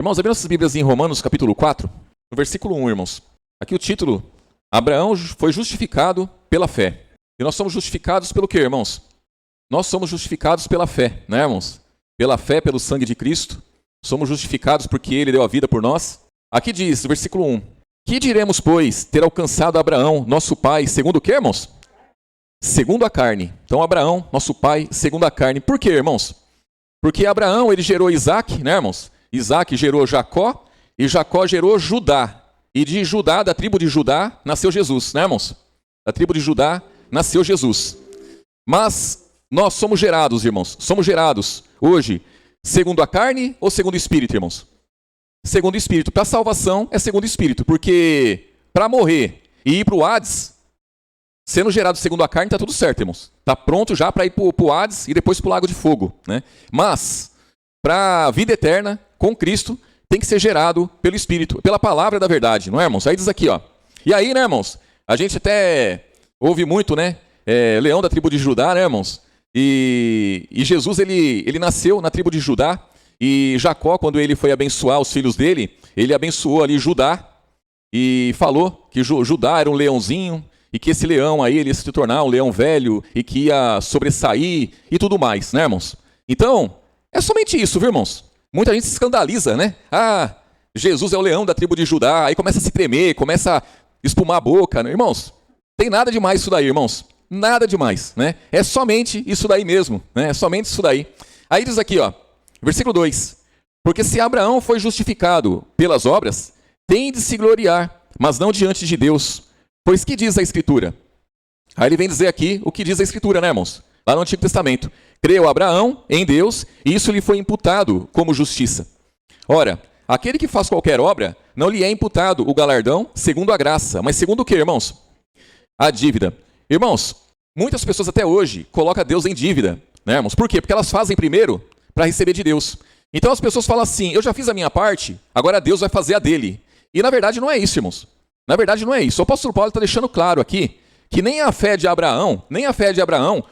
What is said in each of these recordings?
Irmãos, abrindo nossas Bíblias em Romanos capítulo 4, no versículo 1, irmãos. Aqui o título, Abraão foi justificado pela fé. E nós somos justificados pelo quê, irmãos? Nós somos justificados pela fé, né, irmãos? Pela fé, pelo sangue de Cristo. Somos justificados porque Ele deu a vida por nós. Aqui diz, versículo 1. Que diremos, pois, ter alcançado Abraão, nosso pai, segundo o quê, irmãos? Segundo a carne. Então, Abraão, nosso pai, segundo a carne. Por quê, irmãos? Porque Abraão, ele gerou Isaac, né, irmãos? Isaac gerou Jacó, e Jacó gerou Judá. E de Judá, da tribo de Judá, nasceu Jesus, né, irmãos? Da tribo de Judá, nasceu Jesus. Mas nós somos gerados, irmãos. Somos gerados hoje, segundo a carne ou segundo o Espírito, irmãos? Segundo o Espírito. Para a salvação é segundo o Espírito. Porque para morrer e ir para o Hades, sendo gerado segundo a carne, está tudo certo, irmãos. Está pronto já para ir para o Hades e depois para o lago de fogo, né? Mas, para a vida eterna, com Cristo, tem que ser gerado pelo Espírito, pela palavra da verdade, não é, irmãos? Aí diz aqui, ó. E aí, né, irmãos? A gente até ouve muito, né? Leão da tribo de Judá, né, irmãos? E Jesus, ele nasceu na tribo de Judá. E Jacó, quando ele foi abençoar os filhos dele, ele abençoou ali Judá. E falou que Judá era um leãozinho. E que esse leão aí, ele ia se tornar um leão velho. E que ia sobressair e tudo mais, né, irmãos? Então, é somente isso, viu, irmãos? Muita gente se escandaliza, né? Ah, Jesus é o leão da tribo de Judá. Aí começa a se tremer, começa a espumar a boca, né? Irmãos, tem nada demais isso daí, irmãos. Nada demais, né? É somente isso daí mesmo, né? É somente isso daí. Aí diz aqui, ó, versículo 2. Porque se Abraão foi justificado pelas obras, tem de se gloriar, mas não diante de Deus. Pois que diz a Escritura? Aí ele vem dizer aqui o que diz a Escritura, né, irmãos? Lá no Antigo Testamento. Creu Abraão em Deus, e isso lhe foi imputado como justiça. Ora, aquele que faz qualquer obra, não lhe é imputado o galardão segundo a graça. Mas segundo o quê, irmãos? A dívida. Irmãos, muitas pessoas até hoje colocam Deus em dívida, né, irmãos? Por quê? Porque elas fazem primeiro para receber de Deus. Então as pessoas falam assim, eu já fiz a minha parte, agora Deus vai fazer a dele. E na verdade não é isso, irmãos. Na verdade não é isso. O apóstolo Paulo está deixando claro aqui que nem a fé de Abraão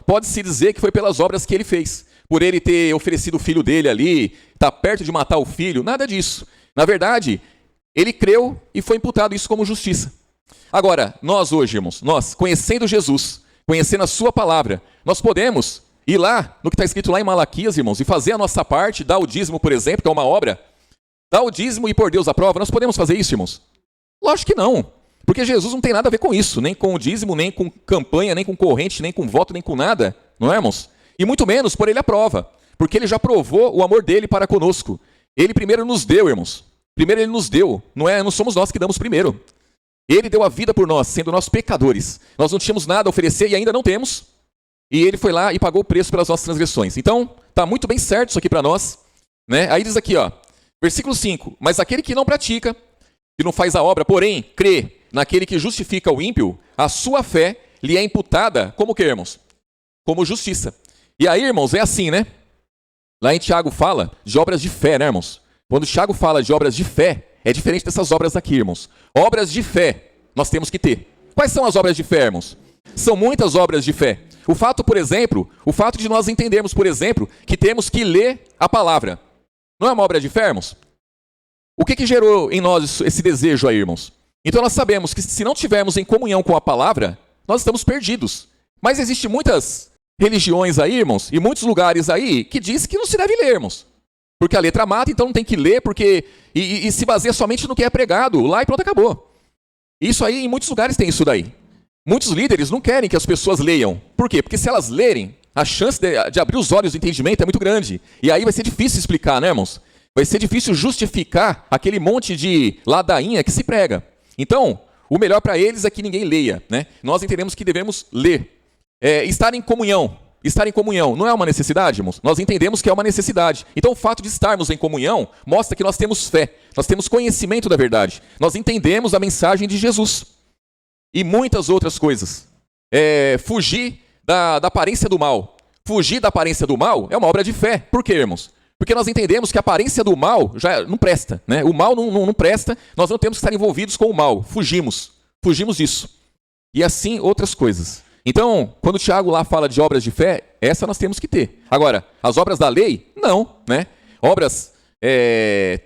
pode-se dizer que foi pelas obras que ele fez. Por ele ter oferecido o filho dele ali, estar perto de matar o filho, nada disso. Na verdade, ele creu e foi imputado isso como justiça. Agora, nós hoje, irmãos, nós, conhecendo Jesus, conhecendo a sua palavra, nós podemos ir lá, no que está escrito lá em Malaquias, irmãos, e fazer a nossa parte, dar o dízimo, por exemplo, que é uma obra, dar o dízimo e por Deus a prova. Nós podemos fazer isso, irmãos? Lógico que não. Porque Jesus não tem nada a ver com isso, nem com o dízimo, nem com campanha, nem com corrente, nem com voto, nem com nada, não é, irmãos? E muito menos por ele a prova, porque ele já provou o amor dele para conosco. Ele primeiro nos deu, irmãos. Primeiro ele nos deu, não somos nós que damos primeiro. Ele deu a vida por nós, sendo nós pecadores. Nós não tínhamos nada a oferecer e ainda não temos. E ele foi lá e pagou o preço pelas nossas transgressões. Então, está muito bem certo isso aqui para nós, né? Aí diz aqui, ó, versículo 5. Mas aquele que não pratica, que não faz a obra, porém crê naquele que justifica o ímpio, a sua fé lhe é imputada como que, irmãos? Como justiça. E aí, irmãos, é assim, né? Lá em Tiago fala de obras de fé, né, irmãos? Quando Tiago fala de obras de fé, é diferente dessas obras aqui, irmãos. Obras de fé nós temos que ter. Quais são as obras de fé, irmãos? São muitas obras de fé. O fato, por exemplo, o fato de nós entendermos, por exemplo, que temos que ler a palavra. Não é uma obra de fé, irmãos? O que gerou em nós esse desejo aí, irmãos? Então nós sabemos que se não tivermos em comunhão com a palavra, nós estamos perdidos. Mas existem muitas religiões aí, irmãos, e muitos lugares aí que diz que não se deve ler, irmãos. Porque a letra mata, então não tem que ler, porque e se baseia somente no que é pregado, lá e pronto, acabou. Isso aí, em muitos lugares tem isso daí. Muitos líderes não querem que as pessoas leiam. Por quê? Porque se elas lerem, a chance de abrir os olhos do entendimento é muito grande. E aí vai ser difícil explicar, né, irmãos? Vai ser difícil justificar aquele monte de ladainha que se prega. Então, o melhor para eles é que ninguém leia, né? Nós entendemos que devemos ler. Estar em comunhão. Estar em comunhão não é uma necessidade, irmãos? Nós entendemos que é uma necessidade. Então, o fato de estarmos em comunhão mostra que nós temos fé. Nós temos conhecimento da verdade. Nós entendemos a mensagem de Jesus. E muitas outras coisas. Fugir da aparência do mal. Fugir da aparência do mal é uma obra de fé. Por quê, irmãos? Porque nós entendemos que a aparência do mal já não presta, né? O mal não presta, nós não temos que estar envolvidos com o mal. Fugimos disso. E assim outras coisas. Então, quando o Tiago lá fala de obras de fé, essa nós temos que ter. Agora, as obras da lei, não, né? Obras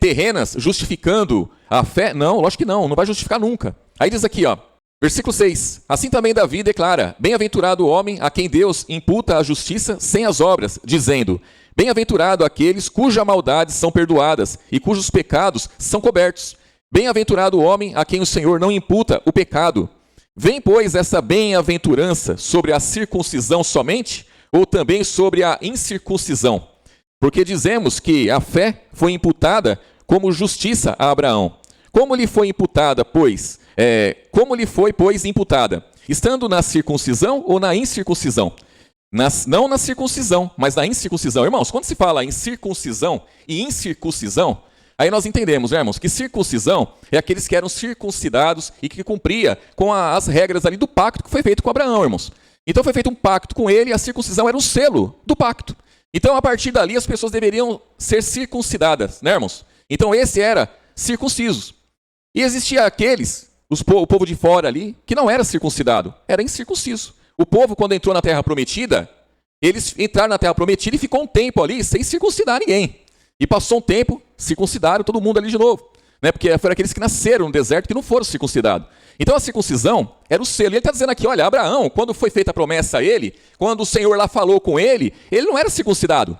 terrenas justificando a fé? Não, lógico que não vai justificar nunca. Aí diz aqui, ó, versículo 6, assim também Davi declara, bem-aventurado o homem a quem Deus imputa a justiça sem as obras, dizendo, bem-aventurado aqueles cujas maldades são perdoadas e cujos pecados são cobertos. Bem-aventurado o homem a quem o Senhor não imputa o pecado. Vem, pois, essa bem-aventurança sobre a circuncisão somente, ou também sobre a incircuncisão? Porque dizemos que a fé foi imputada como justiça a Abraão. Como lhe foi imputada, pois? Como lhe foi, pois, imputada? Estando na circuncisão ou na incircuncisão? Não na circuncisão, mas na incircuncisão. Irmãos, quando se fala em circuncisão e incircuncisão, aí nós entendemos, né, irmãos, que circuncisão é aqueles que eram circuncidados e que cumpria com as regras ali do pacto que foi feito com Abraão, irmãos. Então foi feito um pacto com ele e a circuncisão era o selo do pacto. Então, a partir dali, as pessoas deveriam ser circuncidadas, né, irmãos? Então, esse era circuncisos. E existia aqueles, o povo de fora ali, que não era circuncidado, era incircunciso. O povo, quando entrou na Terra Prometida, eles entraram na Terra Prometida e ficou um tempo ali sem circuncidar ninguém. E passou um tempo, circuncidaram todo mundo ali de novo. Né? Porque foram aqueles que nasceram no deserto que não foram circuncidados. Então a circuncisão era o selo. Ele está dizendo aqui, olha, Abraão, quando foi feita a promessa a ele, quando o Senhor lá falou com ele não era circuncidado.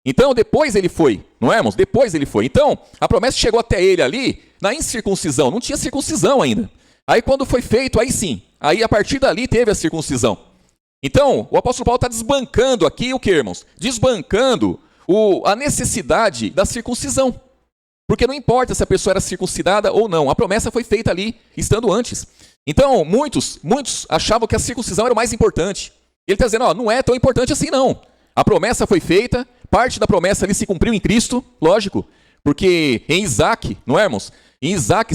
Então depois ele foi, não é, irmãos? Depois ele foi. Então a promessa chegou até ele ali na incircuncisão, não tinha circuncisão ainda. Aí quando foi feito, aí sim, aí a partir dali teve a circuncisão. Então o apóstolo Paulo está desbancando aqui o que, irmãos? Desbancando a necessidade da circuncisão. Porque não importa se a pessoa era circuncidada ou não, a promessa foi feita ali, estando antes. Então, muitos achavam que a circuncisão era o mais importante. Ele está dizendo, não é tão importante assim não. A promessa foi feita, parte da promessa ali se cumpriu em Cristo, lógico, porque em Isaac, não é, irmãos? Em Isaac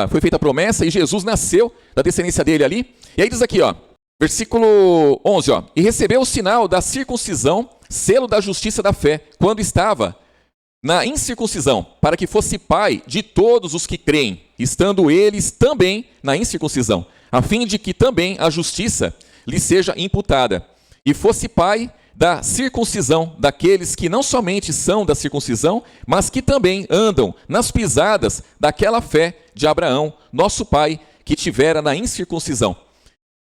foi feita a promessa e Jesus nasceu da descendência dele ali. E aí diz aqui, ó, versículo 11, ó, e recebeu o sinal da circuncisão, selo da justiça da fé, quando estava na incircuncisão, para que fosse pai de todos os que creem, estando eles também na incircuncisão, a fim de que também a justiça lhe seja imputada, e fosse pai da circuncisão daqueles que não somente são da circuncisão, mas que também andam nas pisadas daquela fé de Abraão, nosso pai, que tivera na incircuncisão.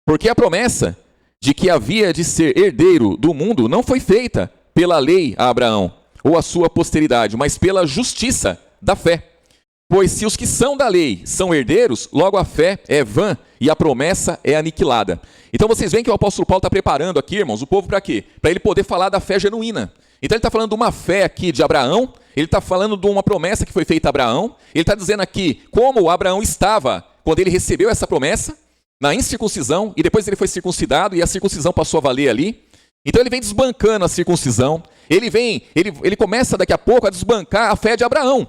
Porque a promessa de que havia de ser herdeiro do mundo não foi feita pela lei a Abraão, ou a sua posteridade, mas pela justiça da fé. Pois se os que são da lei são herdeiros, logo a fé é vã e a promessa é aniquilada. Então vocês veem que o apóstolo Paulo está preparando aqui, irmãos, o povo para quê? Para ele poder falar da fé genuína. Então ele está falando de uma fé aqui de Abraão, ele está falando de uma promessa que foi feita a Abraão, ele está dizendo aqui como Abraão estava quando ele recebeu essa promessa, na incircuncisão, e depois ele foi circuncidado e a circuncisão passou a valer ali. Então ele vem desbancando a circuncisão, ele começa daqui a pouco a desbancar a fé de Abraão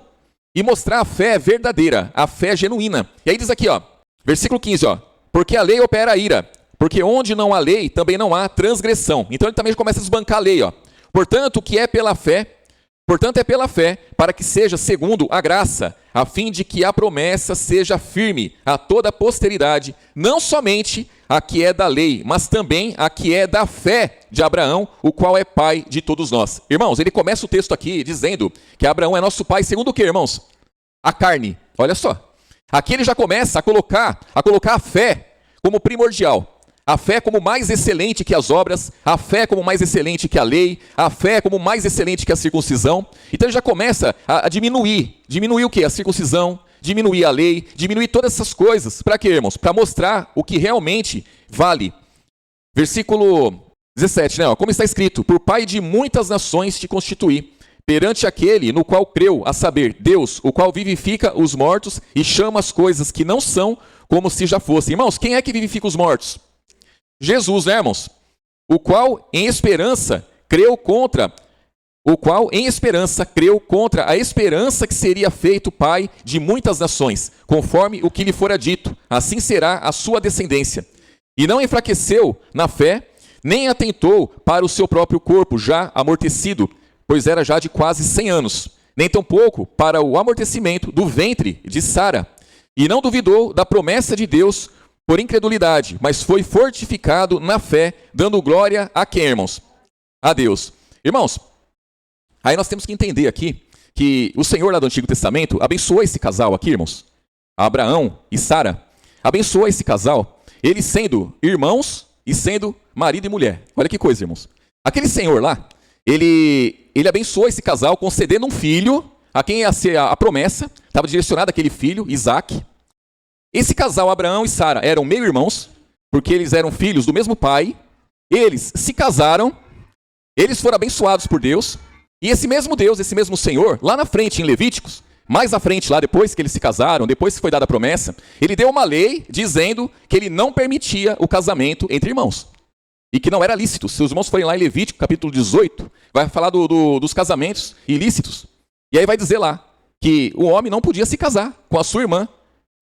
e mostrar a fé verdadeira, a fé genuína. E aí diz aqui, ó, versículo 15, ó, porque a lei opera a ira, porque onde não há lei, também não há transgressão. Então ele também começa a desbancar a lei, ó. Portanto, o que é pela fé, para que seja segundo a graça, a fim de que a promessa seja firme a toda a posteridade, não somente a que é da lei, mas também a que é da fé de Abraão, o qual é pai de todos nós. Irmãos, ele começa o texto aqui dizendo que Abraão é nosso pai segundo o que, irmãos? A carne. Olha só. Aqui ele já começa a colocar a fé como primordial. A fé como mais excelente que as obras, a fé como mais excelente que a lei, a fé como mais excelente que a circuncisão. Então ele já começa a diminuir. Diminuir o quê? A circuncisão, diminuir a lei, diminuir todas essas coisas. Para quê, irmãos? Para mostrar o que realmente vale. Versículo 17, né? Como está escrito, por pai de muitas nações te constituí, perante aquele no qual creu, a saber, Deus, o qual vivifica os mortos e chama as coisas que não são como se já fossem. Irmãos, quem é que vivifica os mortos? Jesus, né, irmãos? O qual em esperança creu contra a esperança que seria feito pai de muitas nações, conforme o que lhe fora dito, assim será a sua descendência. E não enfraqueceu na fé, nem atentou para o seu próprio corpo, já amortecido, pois era já de quase 100 anos, nem tampouco para o amortecimento do ventre de Sara. E não duvidou da promessa de Deus por incredulidade, mas foi fortificado na fé, dando glória a quem, irmãos? A Deus. Irmãos, aí nós temos que entender aqui que o Senhor lá do Antigo Testamento abençoou esse casal aqui, irmãos. Abraão e Sara. Abençoou esse casal, eles sendo irmãos e sendo marido e mulher. Olha que coisa, irmãos. Aquele senhor lá, ele abençoou esse casal concedendo um filho, a quem ia ser a promessa, estava direcionada àquele filho, Isaac. Esse casal, Abraão e Sara, eram meio-irmãos, porque eles eram filhos do mesmo pai. Eles se casaram, eles foram abençoados por Deus, e esse mesmo Deus, esse mesmo Senhor, lá na frente em Levíticos, mais à frente lá, depois que eles se casaram, depois que foi dada a promessa, ele deu uma lei dizendo que ele não permitia o casamento entre irmãos. E que não era lícito. Se os irmãos forem lá em Levítico, capítulo 18, vai falar dos casamentos ilícitos. E aí vai dizer lá que o homem não podia se casar com a sua irmã.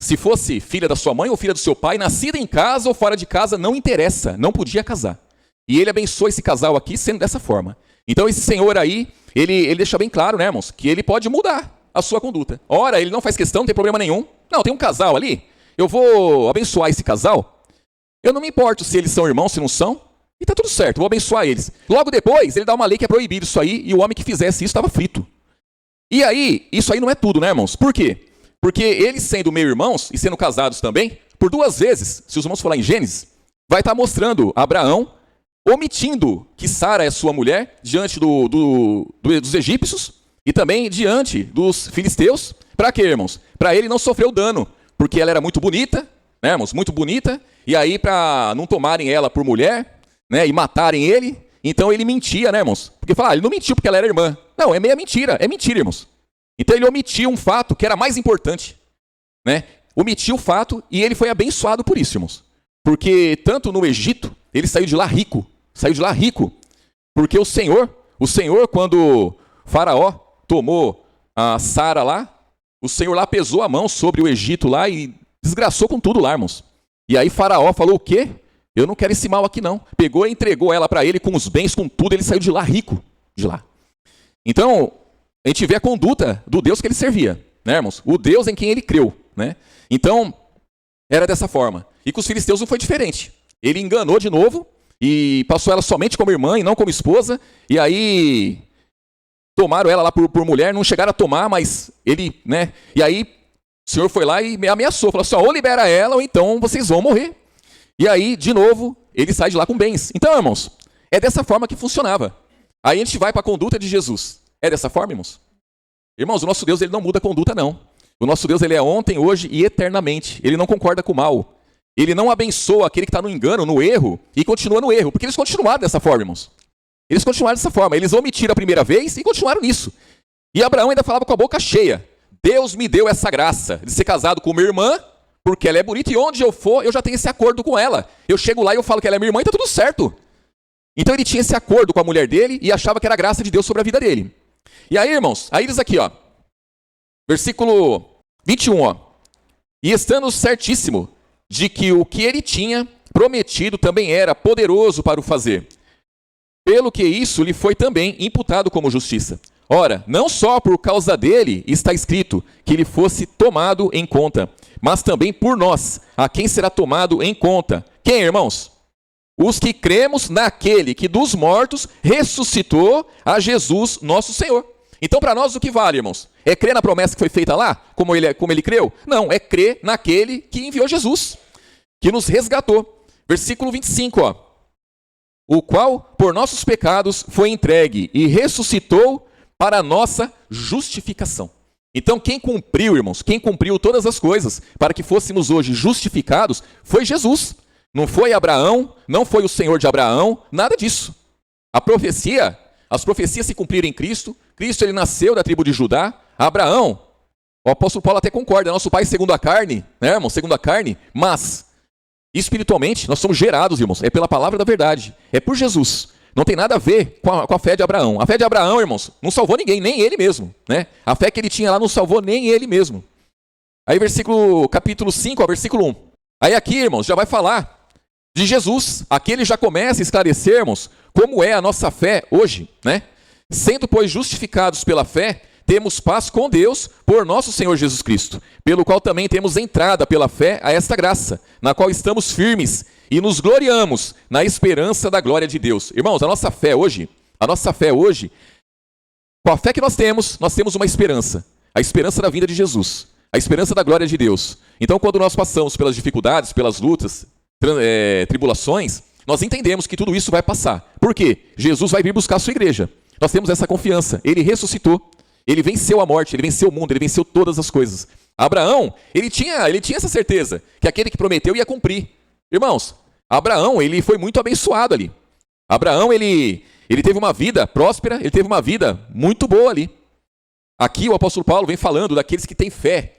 Se fosse filha da sua mãe ou filha do seu pai, nascida em casa ou fora de casa, não interessa, não podia casar. E ele abençoa esse casal aqui sendo dessa forma. Então esse senhor aí, ele deixa bem claro, né, irmãos, que ele pode mudar a sua conduta. Ora, ele não faz questão, não tem problema nenhum. Não, tem um casal ali, eu vou abençoar esse casal. Eu não me importo se eles são irmãos, se não são. E tá tudo certo, vou abençoar eles. Logo depois, ele dá uma lei que é proibido isso aí, e o homem que fizesse isso estava frito. E aí, isso aí não é tudo, né, irmãos? Por quê? Porque eles sendo meio-irmãos e sendo casados também, por 2 vezes, se os irmãos falar em Gênesis, vai estar mostrando Abraão omitindo que Sara é sua mulher diante dos egípcios e também diante dos filisteus. Para quê, irmãos? Para ele não sofrer o dano, porque ela era muito bonita, né, irmãos? Muito bonita, e aí para não tomarem ela por mulher, né, e matarem ele, então ele mentia, né, irmãos? Porque fala, ele não mentiu porque ela era irmã. Não, é mentira, irmãos. Então ele omitiu um fato que era mais importante, né? Omitiu o fato e ele foi abençoado por isso, irmãos. Porque tanto no Egito, ele saiu de lá rico, porque o Senhor, quando Faraó tomou a Sara lá, o Senhor lá pesou a mão sobre o Egito lá e desgraçou com tudo lá, irmãos. E aí Faraó falou, o quê? Eu não quero esse mal aqui não. Pegou e entregou ela para ele com os bens, com tudo, ele saiu de lá rico, de lá. Então, a gente vê a conduta do Deus que ele servia, né, irmãos? O Deus em quem ele creu, né? Então, era dessa forma. E com os filisteus não foi diferente. Ele enganou de novo e passou ela somente como irmã e não como esposa. E aí, tomaram ela lá por mulher, não chegaram a tomar, mas ele, né? E aí, o Senhor foi lá e me ameaçou. Falou assim, ó, ou libera ela ou então vocês vão morrer. E aí, de novo, ele sai de lá com bens. Então, irmãos, é dessa forma que funcionava. Aí a gente vai para a conduta de Jesus. É dessa forma, irmãos? Irmãos, o nosso Deus ele não muda a conduta, não. O nosso Deus ele é ontem, hoje e eternamente. Ele não concorda com o mal. Ele não abençoa aquele que está no engano, no erro, e continua no erro. Porque eles continuaram dessa forma, irmãos. Eles continuaram dessa forma. Eles omitiram a primeira vez e continuaram nisso. E Abraão ainda falava com a boca cheia. Deus me deu essa graça de ser casado com minha irmã, porque ela é bonita, e onde eu for, eu já tenho esse acordo com ela. Eu chego lá e eu falo que ela é minha irmã e está tudo certo. Então ele tinha esse acordo com a mulher dele e achava que era a graça de Deus sobre a vida dele. E aí, irmãos, aí diz aqui, ó, versículo 21, ó. E estando certíssimo de que o que ele tinha prometido também era poderoso para o fazer, pelo que isso lhe foi também imputado como justiça. Ora, não só por causa dele está escrito que ele fosse tomado em conta, mas também por nós, a quem será tomado em conta. Quem, irmãos? Os que cremos naquele que dos mortos ressuscitou a Jesus, nosso Senhor. Então, para nós, o que vale, irmãos? É crer na promessa que foi feita lá, como ele creu? Não, é crer naquele que enviou Jesus, que nos resgatou. Versículo 25, ó. O qual, por nossos pecados, foi entregue e ressuscitou para a nossa justificação. Então, quem cumpriu, irmãos, quem cumpriu todas as coisas para que fôssemos hoje justificados, foi Jesus. Não foi Abraão, não foi o Senhor de Abraão, nada disso. As profecias se cumpriram em Cristo. Cristo, ele nasceu da tribo de Judá. Abraão, o apóstolo Paulo até concorda, é nosso pai segundo a carne, né, irmão? Segundo a carne, mas espiritualmente nós somos gerados, irmãos, é pela palavra da verdade, é por Jesus. Não tem nada a ver com a fé de Abraão. A fé de Abraão, irmãos, não salvou ninguém, nem ele mesmo, né? A fé que ele tinha lá não salvou nem ele mesmo. Aí capítulo 5, versículo 1. Aí aqui, irmãos, já vai falar de Jesus. Aqui ele já começa a esclarecermos como é a nossa fé hoje, né? Sendo, pois, justificados pela fé, temos paz com Deus por nosso Senhor Jesus Cristo, pelo qual também temos entrada pela fé a esta graça, na qual estamos firmes e nos gloriamos na esperança da glória de Deus. Irmãos, a nossa fé hoje Com a fé que nós temos uma esperança. A esperança da vinda de Jesus. A esperança da glória de Deus. Então, quando nós passamos pelas dificuldades, pelas lutas, tribulações, nós entendemos que tudo isso vai passar. Por quê? Jesus vai vir buscar a sua igreja. Nós temos essa confiança. Ele ressuscitou. Ele venceu a morte, ele venceu o mundo, ele venceu todas as coisas. Abraão, ele tinha essa certeza que aquele que prometeu ia cumprir. Irmãos, Abraão, ele foi muito abençoado ali. Abraão, ele teve uma vida próspera, ele teve uma vida muito boa ali. Aqui o apóstolo Paulo vem falando daqueles que têm fé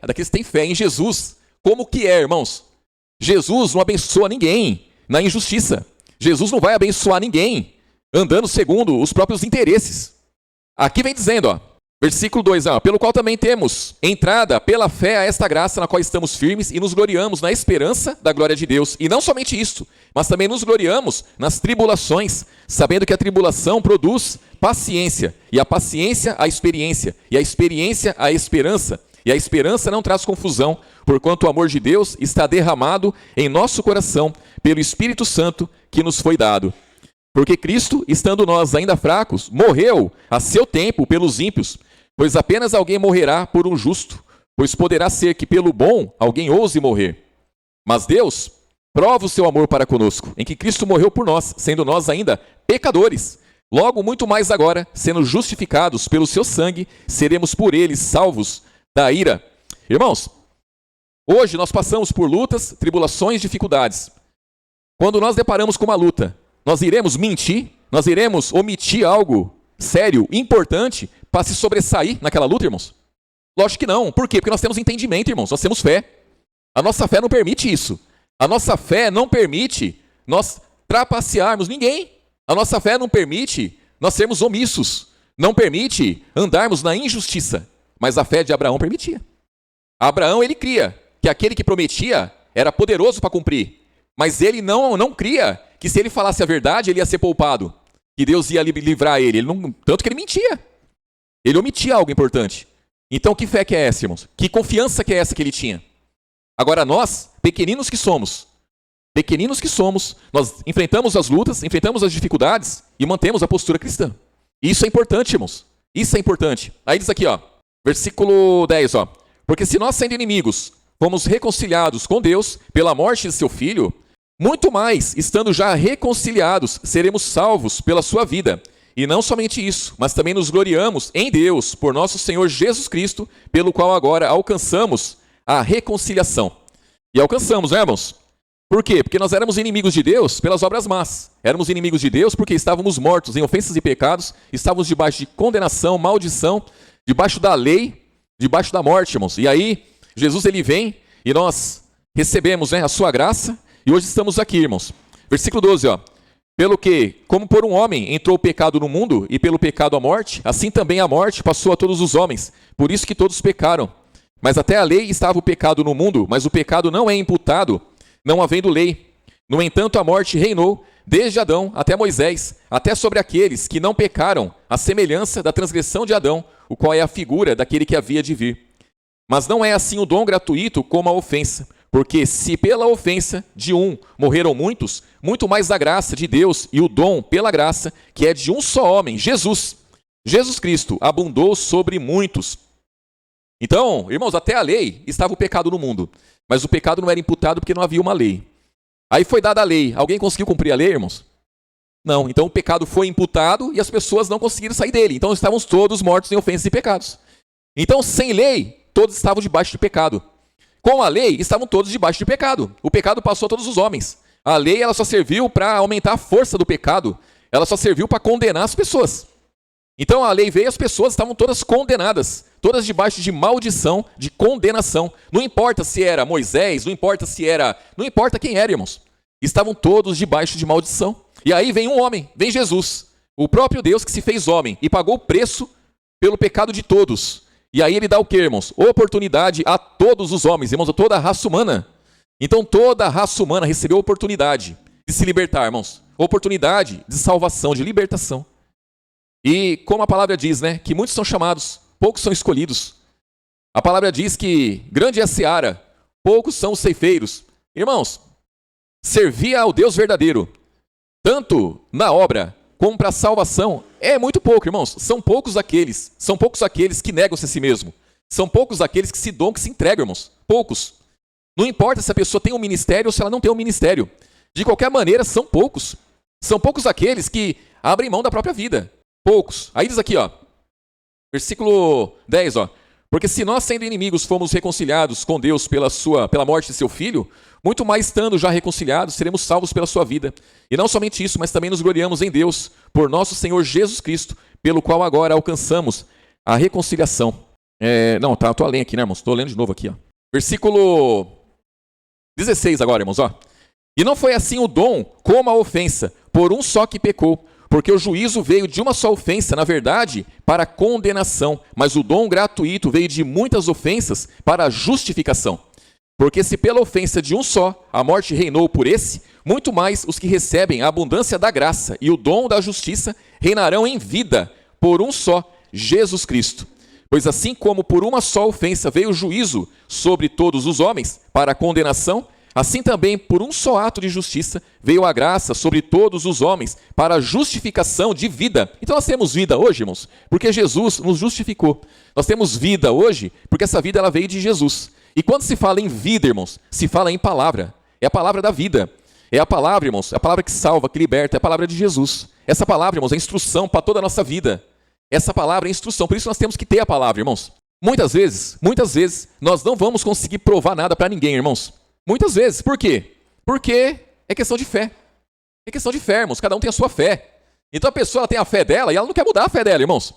em Jesus. Como que é, irmãos? Jesus não abençoa ninguém na injustiça. Jesus não vai abençoar ninguém andando segundo os próprios interesses. Aqui vem dizendo, versículo 2, pelo qual também temos entrada pela fé a esta graça na qual estamos firmes e nos gloriamos na esperança da glória de Deus. E não somente isto, mas também nos gloriamos nas tribulações, sabendo que a tribulação produz paciência, e a paciência a experiência, e a experiência a esperança. E a esperança não traz confusão, porquanto o amor de Deus está derramado em nosso coração pelo Espírito Santo que nos foi dado. Porque Cristo, estando nós ainda fracos, morreu a seu tempo pelos ímpios, pois apenas alguém morrerá por um justo, pois poderá ser que pelo bom alguém ouse morrer. Mas Deus prova o seu amor para conosco, em que Cristo morreu por nós, sendo nós ainda pecadores. Logo, muito mais agora, sendo justificados pelo seu sangue, seremos por ele salvos da ira. Irmãos, hoje nós passamos por lutas, tribulações, dificuldades. Quando nós deparamos com uma luta, nós iremos mentir? Nós iremos omitir algo sério, importante, para se sobressair naquela luta, irmãos? Lógico que não. Por quê? Porque nós temos entendimento, irmãos. Nós temos fé. A nossa fé não permite isso. A nossa fé não permite nós trapacearmos ninguém. A nossa fé não permite nós sermos omissos. Não permite andarmos na injustiça. Mas a fé de Abraão permitia. Abraão, ele cria que aquele que prometia era poderoso para cumprir. Mas ele não cria que se ele falasse a verdade, ele ia ser poupado. Que Deus ia livrar ele. Tanto que ele mentia. Ele omitia algo importante. Então, que fé que é essa, irmãos? Que confiança que é essa que ele tinha? Agora, nós, pequeninos que somos, nós enfrentamos as lutas, enfrentamos as dificuldades e mantemos a postura cristã. Isso é importante, irmãos. Isso é importante. Aí diz aqui, versículo 10, porque se nós, sendo inimigos, fomos reconciliados com Deus pela morte de seu Filho, muito mais, estando já reconciliados, seremos salvos pela sua vida. E não somente isso, mas também nos gloriamos em Deus, por nosso Senhor Jesus Cristo, pelo qual agora alcançamos a reconciliação. E alcançamos, né, irmãos? Por quê? Porque nós éramos inimigos de Deus pelas obras más. Éramos inimigos de Deus porque estávamos mortos em ofensas e pecados, estávamos debaixo de condenação, maldição, debaixo da lei, debaixo da morte, irmãos. E aí, Jesus ele vem e nós recebemos, a sua graça e hoje estamos aqui, irmãos. Versículo 12, pelo que, como por um homem entrou o pecado no mundo e pelo pecado a morte, assim também a morte passou a todos os homens. Por isso que todos pecaram. Mas até a lei estava o pecado no mundo, mas o pecado não é imputado, não havendo lei. No entanto, a morte reinou desde Adão até Moisés, até sobre aqueles que não pecaram, a semelhança da transgressão de Adão, o qual é a figura daquele que havia de vir. Mas não é assim o dom gratuito como a ofensa, porque se pela ofensa de um morreram muitos, muito mais a graça de Deus e o dom pela graça, que é de um só homem, Jesus Cristo, abundou sobre muitos. Então, irmãos, até a lei estava o pecado no mundo, mas o pecado não era imputado porque não havia uma lei. Aí foi dada a lei. Alguém conseguiu cumprir a lei, irmãos? Não. Então o pecado foi imputado e as pessoas não conseguiram sair dele. Então estávamos todos mortos em ofensas e pecados. Então, sem lei, todos estavam debaixo de pecado. Com a lei, estavam todos debaixo de pecado. O pecado passou a todos os homens. A lei ela só serviu para aumentar a força do pecado. Ela só serviu para condenar as pessoas. Então a lei veio e as pessoas estavam todas condenadas. Todas debaixo de maldição, de condenação. Não importa se era Moisés, não importa quem era, irmãos. Estavam todos debaixo de maldição. E aí vem um homem, vem Jesus. O próprio Deus que se fez homem e pagou o preço pelo pecado de todos. E aí ele dá o quê, irmãos? Oportunidade a todos os homens, irmãos, a toda a raça humana. Então toda a raça humana recebeu a oportunidade de se libertar, irmãos. Oportunidade de salvação, de libertação. E como a palavra diz, que muitos são chamados, poucos são escolhidos. A palavra diz que grande é a seara, poucos são os ceifeiros. Irmãos, servir ao Deus verdadeiro, tanto na obra como para a salvação, É muito pouco, irmãos. São poucos aqueles que negam-se a si mesmo. São poucos aqueles que se dão, que se entregam, irmãos. Poucos. Não importa se a pessoa tem um ministério ou se ela não tem um ministério. De qualquer maneira, são poucos. São poucos aqueles que abrem mão da própria vida. Poucos. Aí diz aqui, ó, versículo 10, ó. Porque se nós, sendo inimigos, fomos reconciliados com Deus pela morte de seu Filho, muito mais estando já reconciliados, seremos salvos pela sua vida. E não somente isso, mas também nos gloriamos em Deus, por nosso Senhor Jesus Cristo, pelo qual agora alcançamos a reconciliação. Tô lendo aqui, né, irmãos? Estou lendo de novo aqui, ó. Versículo 16 agora, irmãos, ó. E não foi assim o dom como a ofensa, por um só que pecou. Porque o juízo veio de uma só ofensa, na verdade, para condenação, mas o dom gratuito veio de muitas ofensas para a justificação. Porque se pela ofensa de um só a morte reinou por esse, muito mais os que recebem a abundância da graça e o dom da justiça reinarão em vida por um só, Jesus Cristo. Pois assim como por uma só ofensa veio o juízo sobre todos os homens para a condenação, assim também, por um só ato de justiça, veio a graça sobre todos os homens para a justificação de vida. Então nós temos vida hoje, irmãos, porque Jesus nos justificou. Nós temos vida hoje porque essa vida ela veio de Jesus. E quando se fala em vida, irmãos, se fala em palavra. É a palavra da vida. É a palavra, irmãos, é a palavra que salva, que liberta, é a palavra de Jesus. Essa palavra, irmãos, é instrução para toda a nossa vida. Essa palavra é instrução, por isso nós temos que ter a palavra, irmãos. Muitas vezes, nós não vamos conseguir provar nada para ninguém, irmãos. Muitas vezes. Por quê? Porque é questão de fé. É questão de fé, irmãos. Cada um tem a sua fé. Então a pessoa ela tem a fé dela e ela não quer mudar a fé dela, irmãos.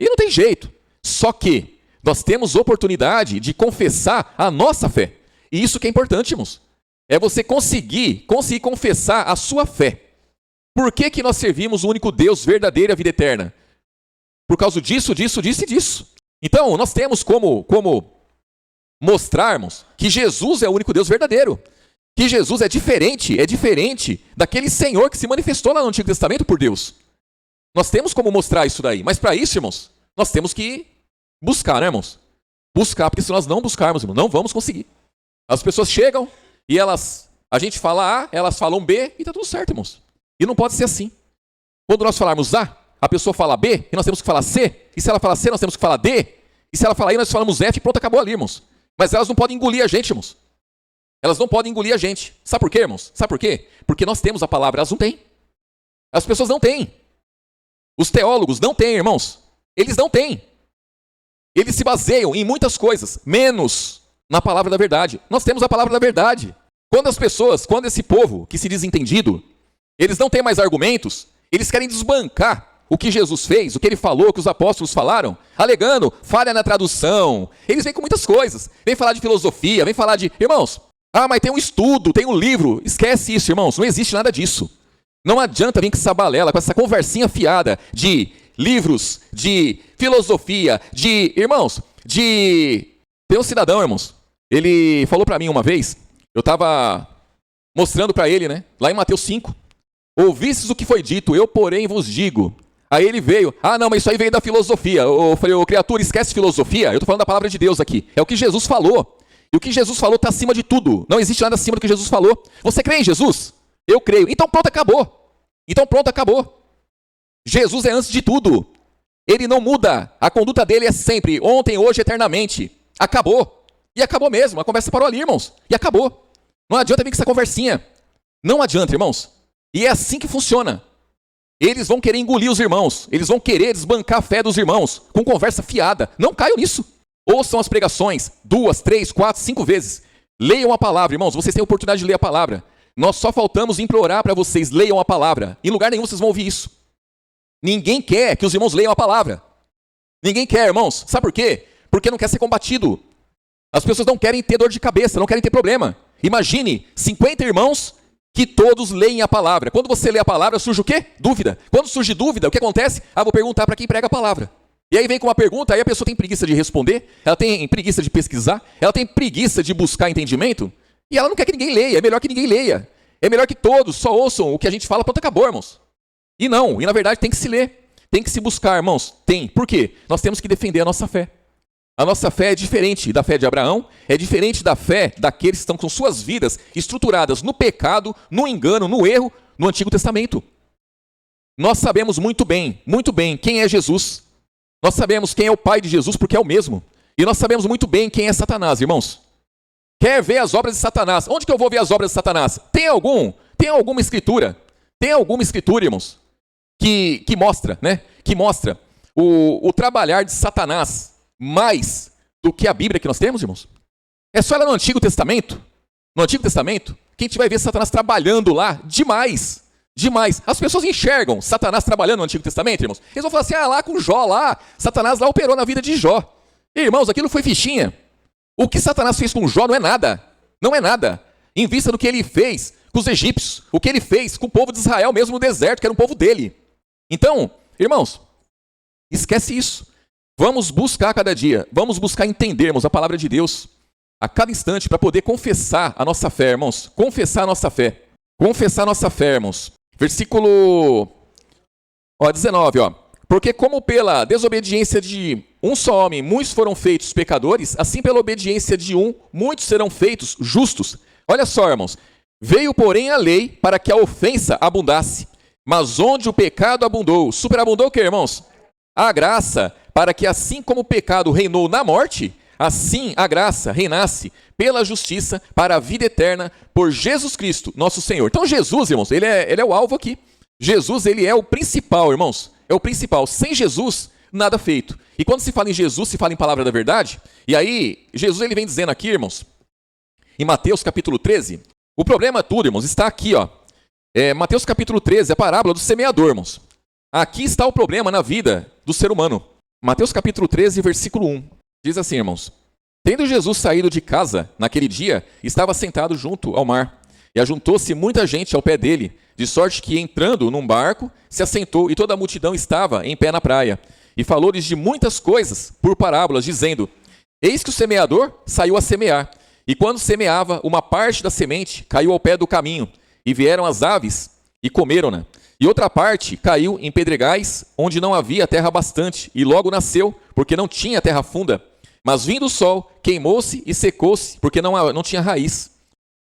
E não tem jeito. Só que nós temos oportunidade de confessar a nossa fé. E isso que é importante, irmãos. É você conseguir confessar a sua fé. Por que nós servimos o único Deus verdadeiro e a vida eterna? Por causa disso, disso e disso. Então, nós temos como mostrarmos que Jesus é o único Deus verdadeiro. Que Jesus é diferente daquele Senhor que se manifestou lá no Antigo Testamento por Deus. Nós temos como mostrar isso daí. Mas para isso, irmãos, nós temos que buscar, né, irmãos? Buscar, porque se nós não buscarmos, irmãos, não vamos conseguir. As pessoas chegam e a gente fala A, elas falam B e tá tudo certo, irmãos. E não pode ser assim. Quando nós falarmos A, a pessoa fala B e nós temos que falar C. E se ela falar C, nós temos que falar D. E se ela falar I, nós falamos F e pronto, acabou ali, irmãos. Mas elas não podem engolir a gente, irmãos. Elas não podem engolir a gente. Sabe por quê, irmãos? Sabe por quê? Porque nós temos a palavra, elas não têm. As pessoas não têm. Os teólogos não têm, irmãos. Eles não têm. Eles se baseiam em muitas coisas, menos na palavra da verdade. Nós temos a palavra da verdade. Quando esse povo que se diz entendido, eles não têm mais argumentos, eles querem desbancar o que Jesus fez, o que ele falou, o que os apóstolos falaram, alegando falha na tradução. Eles vêm com muitas coisas. Vêm falar de filosofia, vêm falar de... Irmãos, mas tem um estudo, tem um livro. Esquece isso, irmãos. Não existe nada disso. Não adianta vir com essa balela, com essa conversinha fiada de livros, de filosofia, Irmãos, Tem um cidadão, irmãos. Ele falou para mim uma vez, eu estava mostrando para ele, né? Lá em Mateus 5. Ouvistes o que foi dito, eu porém vos digo... Aí ele veio, não, mas isso aí veio da filosofia. Eu falei, criatura, esquece filosofia. Eu estou falando da palavra de Deus aqui. É o que Jesus falou. E o que Jesus falou está acima de tudo. Não existe nada acima do que Jesus falou. Você crê em Jesus? Eu creio. Então pronto, acabou. Jesus é antes de tudo. Ele não muda. A conduta dele é sempre ontem, hoje, eternamente. Acabou. E acabou mesmo. A conversa parou ali, irmãos. E acabou. Não adianta vir com essa conversinha. Não adianta, irmãos. E é assim que funciona. Eles vão querer engolir os irmãos. Eles vão querer desbancar a fé dos irmãos com conversa fiada. Não caiam nisso. Ouçam as pregações 2, 3, 4, 5 vezes. Leiam a palavra, irmãos. Vocês têm a oportunidade de ler a palavra. Nós só faltamos implorar para vocês leiam a palavra. Em lugar nenhum vocês vão ouvir isso. Ninguém quer que os irmãos leiam a palavra. Ninguém quer, irmãos. Sabe por quê? Porque não quer ser combatido. As pessoas não querem ter dor de cabeça, não querem ter problema. Imagine 50 irmãos que todos leem a palavra. Quando você lê a palavra, surge o quê? Dúvida. Quando surge dúvida, o que acontece? Vou perguntar para quem prega a palavra. E aí vem com uma pergunta, aí a pessoa tem preguiça de responder, ela tem preguiça de pesquisar, ela tem preguiça de buscar entendimento, e ela não quer que ninguém leia. É melhor que ninguém leia. É melhor que todos só ouçam o que a gente fala, pronto, acabou, irmãos. E não, e na verdade tem que se ler, tem que se buscar, irmãos. Tem. Por quê? Nós temos que defender a nossa fé. A nossa fé é diferente da fé de Abraão, é diferente da fé daqueles que estão com suas vidas estruturadas no pecado, no engano, no erro, no Antigo Testamento. Nós sabemos muito bem quem é Jesus. Nós sabemos quem é o Pai de Jesus, porque é o mesmo. E nós sabemos muito bem quem é Satanás, irmãos. Quer ver as obras de Satanás? Onde que eu vou ver as obras de Satanás? Tem alguma escritura? Tem alguma escritura, irmãos, que mostra, né? Que mostra o trabalhar de Satanás mais do que a Bíblia que nós temos, irmãos? É só lá no Antigo Testamento. No Antigo Testamento, que a gente vai ver Satanás trabalhando lá demais. Demais. As pessoas enxergam Satanás trabalhando no Antigo Testamento, irmãos. Eles vão falar assim, lá com Jó, lá, Satanás lá operou na vida de Jó. Irmãos, aquilo foi fichinha. O que Satanás fez com Jó não é nada. Não é nada. Em vista do que ele fez com os egípcios, o que ele fez com o povo de Israel, mesmo no deserto, que era um povo dele. Então, irmãos, esquece isso. Vamos buscar cada dia, vamos buscar entendermos a palavra de Deus a cada instante para poder confessar a nossa fé, irmãos. Confessar a nossa fé. Confessar a nossa fé, irmãos. Versículo 19, Porque como pela desobediência de um só homem muitos foram feitos pecadores, assim pela obediência de um, muitos serão feitos justos. Olha só, irmãos. Veio, porém, a lei para que a ofensa abundasse. Mas onde o pecado abundou, superabundou o que, irmãos? A graça, para que assim como o pecado reinou na morte, assim a graça reinasse pela justiça para a vida eterna por Jesus Cristo, nosso Senhor. Então Jesus, irmãos, ele é o alvo aqui. Jesus, ele é o principal, irmãos. É o principal. Sem Jesus, nada feito. E quando se fala em Jesus, se fala em palavra da verdade. E aí, Jesus ele vem dizendo aqui, irmãos, em Mateus capítulo 13, o problema tudo, irmãos, está aqui, Mateus capítulo 13, a parábola do semeador, irmãos. Aqui está o problema na vida do ser humano. Mateus capítulo 13, versículo 1. Diz assim, irmãos. Tendo Jesus saído de casa naquele dia, estava sentado junto ao mar. E ajuntou-se muita gente ao pé dele, de sorte que, entrando num barco, se assentou e toda a multidão estava em pé na praia. E falou-lhes de muitas coisas por parábolas, dizendo: Eis que o semeador saiu a semear. E quando semeava, uma parte da semente caiu ao pé do caminho, e vieram as aves e comeram-na. E outra parte caiu em pedregais, onde não havia terra bastante, e logo nasceu, porque não tinha terra funda. Mas vindo o sol, queimou-se e secou-se, porque não tinha raiz.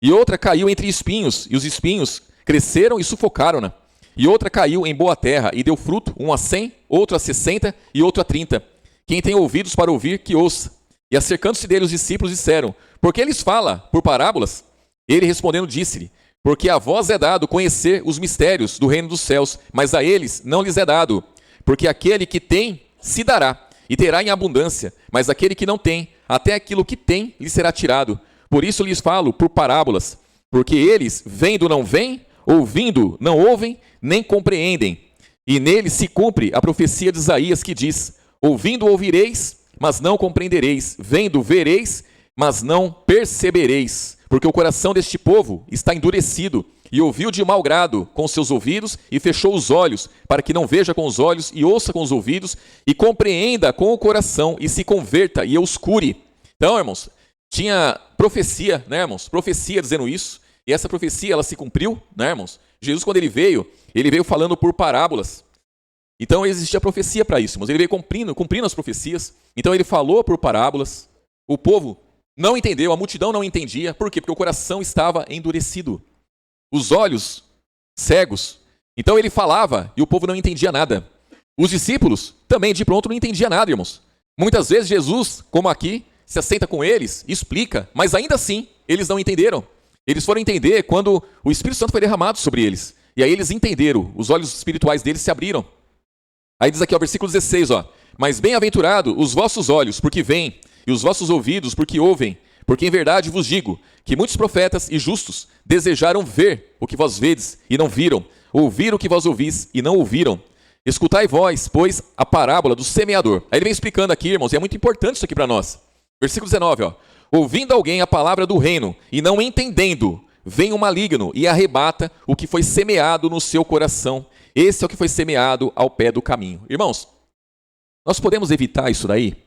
E outra caiu entre espinhos, e os espinhos cresceram e sufocaram-na. E outra caiu em boa terra, e deu fruto, um a 100, outro a 60 e outro a 30. Quem tem ouvidos para ouvir, que ouça. E acercando-se dele os discípulos disseram: Por que eles fala por parábolas? Ele respondendo disse-lhe: Porque a vós é dado conhecer os mistérios do reino dos céus, mas a eles não lhes é dado. Porque aquele que tem, se dará, e terá em abundância, mas aquele que não tem, até aquilo que tem lhe será tirado. Por isso lhes falo por parábolas, porque eles, vendo não veem, ouvindo não ouvem, nem compreendem. E neles se cumpre a profecia de Isaías que diz: Ouvindo ouvireis, mas não compreendereis, vendo vereis, mas não percebereis. Porque o coração deste povo está endurecido, e ouviu de mau grado com seus ouvidos, e fechou os olhos, para que não veja com os olhos, e ouça com os ouvidos, e compreenda com o coração, e se converta, e eu os cure. Então, irmãos, tinha profecia, né, irmãos? Profecia dizendo isso, e essa profecia, ela se cumpriu, né, irmãos? Jesus, quando ele veio falando por parábolas. Então, existia profecia para isso, irmãos. Ele veio cumprindo as profecias. Então, ele falou por parábolas. O povo não entendeu, a multidão não entendia. Por quê? Porque o coração estava endurecido. Os olhos cegos. Então, ele falava e o povo não entendia nada. Os discípulos também, de pronto, não entendiam nada, irmãos. Muitas vezes, Jesus, como aqui, se assenta com eles, explica, mas ainda assim, eles não entenderam. Eles foram entender quando o Espírito Santo foi derramado sobre eles. E aí eles entenderam, os olhos espirituais deles se abriram. Aí diz aqui, versículo 16, Mas bem-aventurado os vossos olhos, porque veem, e os vossos ouvidos, porque ouvem. Porque em verdade vos digo, que muitos profetas e justos desejaram ver o que vós vedes, e não viram, ouvir o que vós ouvis, e não ouviram. Escutai vós, pois, a parábola do semeador. Aí ele vem explicando aqui, irmãos, e é muito importante isso aqui para nós. Versículo 19, Ouvindo alguém a palavra do reino, e não entendendo, vem o maligno e arrebata o que foi semeado no seu coração. Esse é o que foi semeado ao pé do caminho. Irmãos, nós podemos evitar isso daí?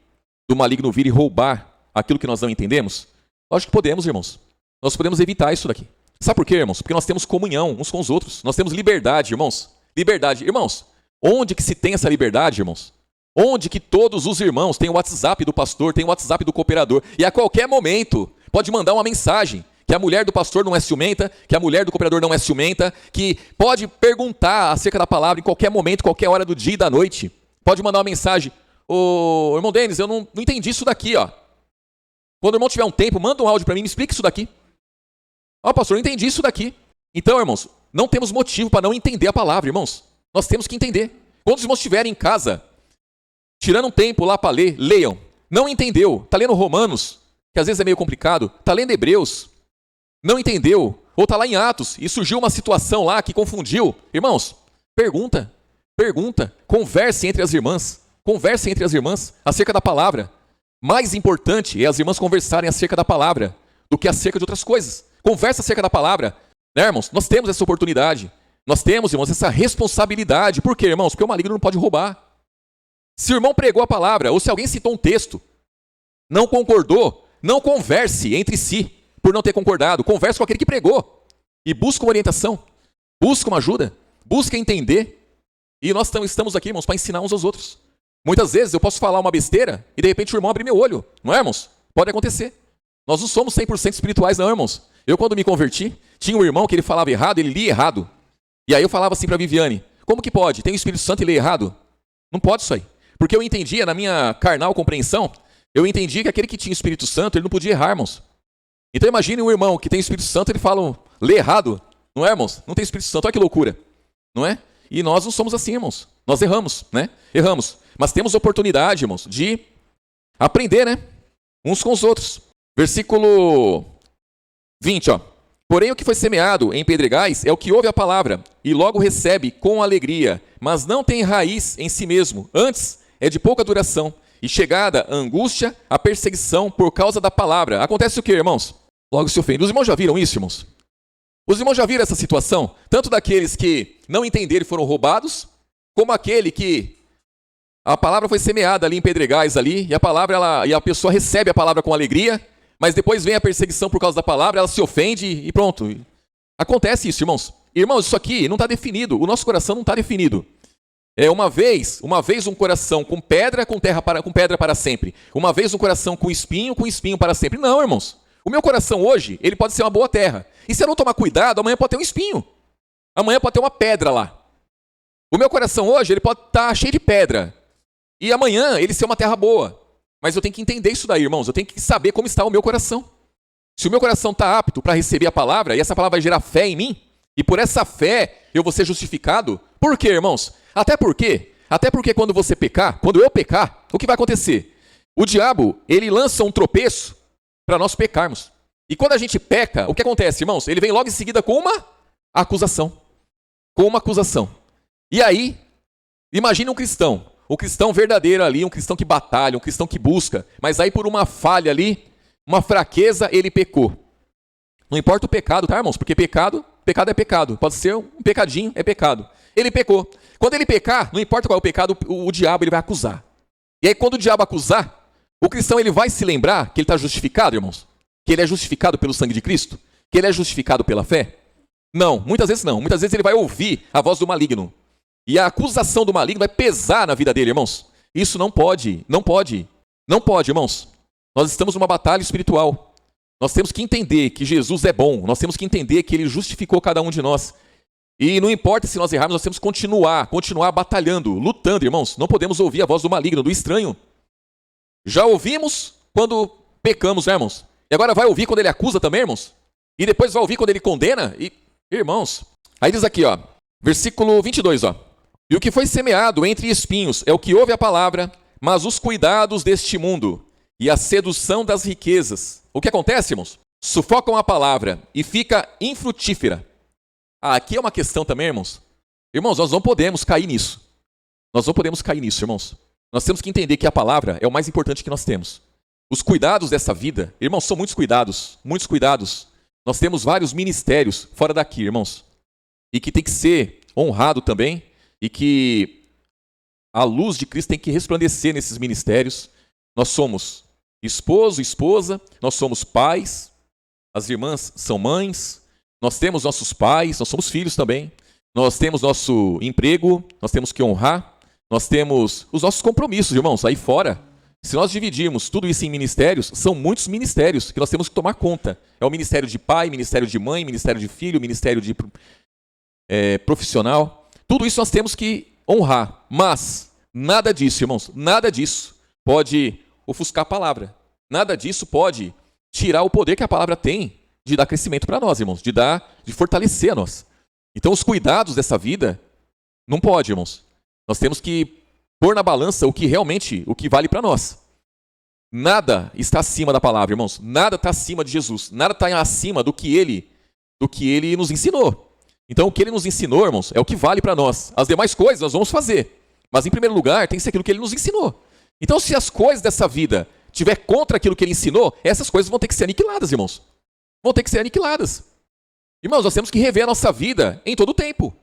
Do maligno vir e roubar aquilo que nós não entendemos? Lógico que podemos, irmãos. Nós podemos evitar isso daqui. Sabe por quê, irmãos? Porque nós temos comunhão uns com os outros. Nós temos liberdade, irmãos. Liberdade. Irmãos, onde que se tem essa liberdade, irmãos? Onde que todos os irmãos têm o WhatsApp do pastor, têm o WhatsApp do cooperador, e a qualquer momento pode mandar uma mensagem que a mulher do pastor não é ciumenta, que a mulher do cooperador não é ciumenta, que pode perguntar acerca da palavra em qualquer momento, qualquer hora do dia e da noite. Pode mandar uma mensagem: ô irmão Denis, eu não entendi isso daqui, ó. Quando o irmão tiver um tempo, manda um áudio para mim, me explica isso daqui. Ó, pastor, eu não entendi isso daqui. Então, irmãos, não temos motivo para não entender a palavra, irmãos. Nós temos que entender. Quando os irmãos estiverem em casa, tirando um tempo lá para ler, leiam. Não entendeu, está lendo Romanos, que às vezes é meio complicado, está lendo Hebreus, não entendeu, ou está lá em Atos e surgiu uma situação lá que confundiu. Irmãos, pergunta, converse entre as irmãs acerca da palavra. Mais importante é as irmãs conversarem acerca da palavra do que acerca de outras coisas. Conversa acerca da palavra, né, irmãos? Nós temos essa oportunidade, nós temos, irmãos, essa responsabilidade. Por quê, irmãos? Porque o maligno não pode roubar. Se o irmão pregou a palavra, ou se alguém citou um texto, não concordou, não converse entre si por não ter concordado. Converse com aquele que pregou e busque uma orientação, busque uma ajuda, busque entender. E nós estamos aqui, irmãos, para ensinar uns aos outros. Muitas vezes eu posso falar uma besteira e de repente o irmão abrir meu olho, não é, irmãos? Pode acontecer. Nós não somos 100% espirituais, não, irmãos. Eu, quando me converti, tinha um irmão que ele falava errado, ele lia errado. E aí eu falava assim para a Viviane: como que pode? Tem o Espírito Santo e lê errado? Não pode isso aí. Porque eu entendia, na minha carnal compreensão, eu entendia que aquele que tinha o Espírito Santo, ele não podia errar, irmãos. Então imagine um irmão que tem o Espírito Santo, ele fala, lê errado. Não é, irmãos? Não tem Espírito Santo, olha que loucura. Não é? E nós não somos assim, irmãos. Nós erramos, né? Erramos. Mas temos oportunidade, irmãos, de aprender, né? Uns com os outros. Versículo 20, ó. Porém, o que foi semeado em pedregais é o que ouve a palavra e logo recebe com alegria, mas não tem raiz em si mesmo. Antes, é de pouca duração. E chegada a angústia, a perseguição por causa da palavra. Acontece o quê, irmãos? Logo se ofende. Os irmãos já viram isso, irmãos? Os irmãos já viram essa situação? Tanto daqueles que não entenderam e foram roubados, como aquele que a palavra foi semeada ali em pedregais ali, e a pessoa recebe a palavra com alegria, mas depois vem a perseguição por causa da palavra, ela se ofende e pronto. Acontece isso, irmãos. Irmãos, isso aqui não está definido. O nosso coração não está definido. É uma vez um coração com pedra para sempre. Uma vez um coração com espinho para sempre. Não, irmãos. O meu coração hoje, ele pode ser uma boa terra. E se eu não tomar cuidado, amanhã pode ter um espinho. Amanhã pode ter uma pedra lá. O meu coração hoje, ele pode estar cheio de pedra. E amanhã ele ser uma terra boa. Mas eu tenho que entender isso daí, irmãos. Eu tenho que saber como está o meu coração. Se o meu coração está apto para receber a palavra, e essa palavra vai gerar fé em mim, e por essa fé eu vou ser justificado. Por quê, irmãos? Até porque quando você pecar, quando eu pecar, o que vai acontecer? O diabo, ele lança um tropeço para nós pecarmos. E quando a gente peca, o que acontece, irmãos? Ele vem logo em seguida com uma acusação. Com uma acusação. E aí, imagine um cristão verdadeiro ali, um cristão que batalha, um cristão que busca, mas aí por uma falha ali, uma fraqueza, ele pecou. Não importa o pecado, tá, irmãos? Porque pecado é pecado. Pode ser um pecadinho, é pecado. Ele pecou. Quando ele pecar, não importa qual é o pecado, o diabo ele vai acusar. E aí quando o diabo acusar, o cristão ele vai se lembrar que ele está justificado, irmãos? Que ele é justificado pelo sangue de Cristo? Que ele é justificado pela fé? Não, muitas vezes não. Muitas vezes ele vai ouvir a voz do maligno. E a acusação do maligno vai pesar na vida dele, irmãos. Isso não pode, irmãos. Nós estamos numa batalha espiritual. Nós temos que entender que Jesus é bom. Nós temos que entender que Ele justificou cada um de nós. E não importa se nós errarmos, nós temos que continuar batalhando, lutando, irmãos. Não podemos ouvir a voz do maligno, do estranho. Já ouvimos quando pecamos, né, irmãos? E agora vai ouvir quando ele acusa também, irmãos? E depois vai ouvir quando ele condena? E, irmãos, aí diz aqui, ó, versículo 22, ó. E o que foi semeado entre espinhos é o que ouve a palavra, mas os cuidados deste mundo e a sedução das riquezas. O que acontece, irmãos? Sufocam a palavra e fica infrutífera. Aqui é uma questão também, irmãos. Irmãos, nós não podemos cair nisso. Irmãos. Nós temos que entender que a palavra é o mais importante que nós temos. Os cuidados dessa vida, irmãos, são muitos cuidados. Nós temos vários ministérios fora daqui, irmãos. E que tem que ser honrado também. E que a luz de Cristo tem que resplandecer nesses ministérios. Nós somos esposo, esposa, nós somos pais, as irmãs são mães, nós temos nossos pais, nós somos filhos também, nós temos nosso emprego, nós temos que honrar, nós temos os nossos compromissos, irmãos, aí fora. Se nós dividirmos tudo isso em ministérios, são muitos ministérios que nós temos que tomar conta. É o ministério de pai, ministério de mãe, ministério de filho, ministério de profissional. Tudo isso nós temos que honrar. Mas nada disso, irmãos, nada disso pode ofuscar a palavra. Nada disso pode tirar o poder que a palavra tem de dar crescimento para nós, irmãos, de fortalecer a nós. Então, os cuidados dessa vida não pode, irmãos. Nós temos que pôr na balança o que vale para nós. Nada está acima da palavra, irmãos. Nada está acima de Jesus. Nada está acima do que ele nos ensinou. Então, o que ele nos ensinou, irmãos, é o que vale para nós. As demais coisas nós vamos fazer. Mas, em primeiro lugar, tem que ser aquilo que ele nos ensinou. Então, se as coisas dessa vida tiver contra aquilo que ele ensinou, essas coisas vão ter que ser aniquiladas, irmãos. Vão ter que ser aniquiladas. Irmãos, nós temos que rever a nossa vida em todo o tempo.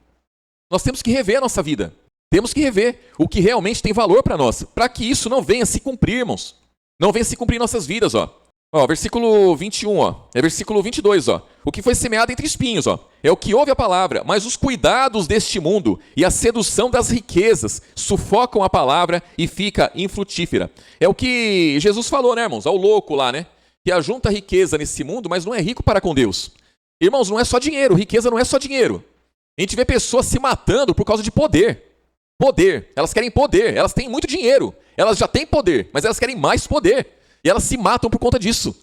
Nós temos que rever a nossa vida. Temos que rever o que realmente tem valor para nós, para que isso não venha se cumprir, irmãos. Não venha se cumprir em nossas vidas, ó. Ó, versículo 21, ó. É versículo 22, ó. O que foi semeado entre espinhos, ó. É o que ouve a palavra, mas os cuidados deste mundo e a sedução das riquezas sufocam a palavra e fica infrutífera. É o que Jesus falou, né, irmãos? Ao louco lá, né? Que ajunta riqueza nesse mundo, mas não é rico para com Deus. Irmãos, não é só dinheiro. Riqueza não é só dinheiro. A gente vê pessoas se matando por causa de poder. Poder. Elas querem poder. Elas têm muito dinheiro. Elas já têm poder, mas elas querem mais poder. E elas se matam por conta disso.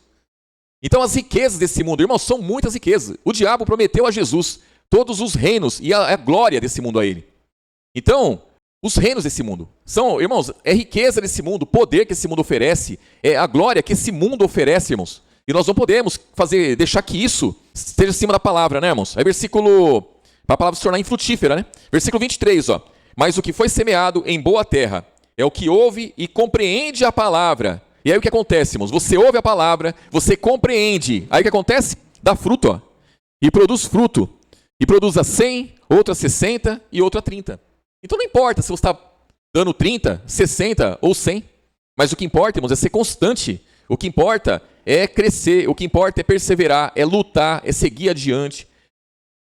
Então as riquezas desse mundo, irmãos, são muitas riquezas. O diabo prometeu a Jesus todos os reinos e a glória desse mundo a ele. Então, os reinos desse mundo são, irmãos, é riqueza desse mundo, o poder que esse mundo oferece, é a glória que esse mundo oferece, irmãos. E nós não podemos deixar que isso esteja acima da palavra, né, irmãos? É versículo, para a palavra se tornar infrutífera, né? Versículo 23, ó. Mas o que foi semeado em boa terra é o que ouve e compreende a palavra. E aí o que acontece, irmãos? Você ouve a palavra, você compreende. Aí o que acontece? Dá fruto, ó. E produz fruto. E produz a 100, outra a 60 e outra a 30. Então não importa se você está dando 30, 60 ou 100. Mas o que importa, irmãos, é ser constante. O que importa é crescer. O que importa é perseverar, é lutar, é seguir adiante.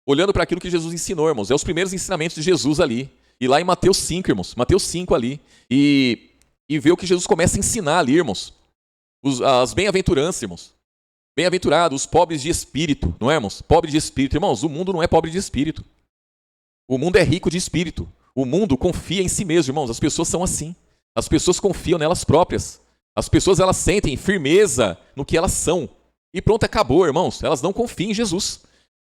Olhando para aquilo que Jesus ensinou, irmãos. É os primeiros ensinamentos de Jesus ali. E lá em Mateus 5, irmãos. Mateus 5 ali. E ver o que Jesus começa a ensinar ali, irmãos. As bem-aventuranças, irmãos. Bem-aventurados, os pobres de espírito, não é, irmãos? Pobre de espírito. Irmãos, o mundo não é pobre de espírito. O mundo é rico de espírito. O mundo confia em si mesmo, irmãos. As pessoas são assim. As pessoas confiam nelas próprias. As pessoas, elas sentem firmeza no que elas são. E pronto, acabou, irmãos. Elas não confiam em Jesus.